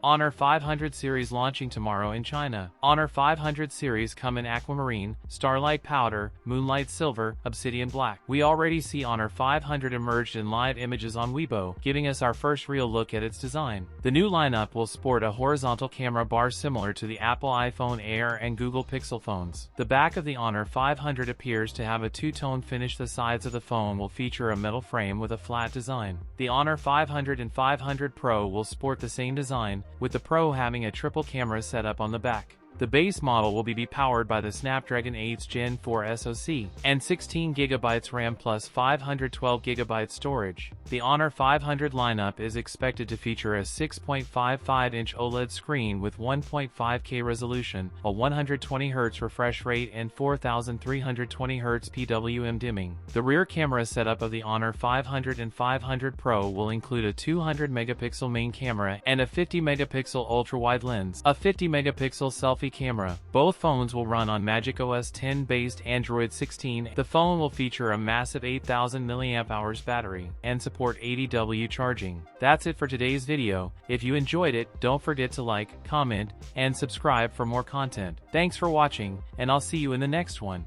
Honor 500 series launching tomorrow in China. Honor 500 series come in aquamarine, starlight powder, moonlight silver, obsidian black. We already see Honor 500 emerged in live images on Weibo, giving us our first real look at its design. The new lineup will sport a horizontal camera bar similar to the Apple iPhone Air and Google Pixel phones. The back of the Honor 500 appears to have a two-tone finish. The sides of the phone will feature a metal frame with a flat design. The Honor 500 and 500 Pro will sport the same design, with the Pro having a triple camera setup on the back. The base model will be powered by the Snapdragon 8 Gen 4 SoC and 16GB RAM plus 512GB storage. The Honor 500 lineup is expected to feature a 6.55-inch OLED screen with 1.5K resolution, a 120Hz refresh rate and 4320Hz PWM dimming. The rear camera setup of the Honor 500 and 500 Pro will include a 200-megapixel main camera and a 50-megapixel ultra-wide lens, a 50-megapixel selfie camera. Both phones will run on macOS 10 based Android 16. The phone will feature a massive 8000 mAh battery and support 80W charging. That's it for today's video. If you enjoyed it, don't forget to like, comment, and subscribe for more content. Thanks for watching, and I'll see you in the next one.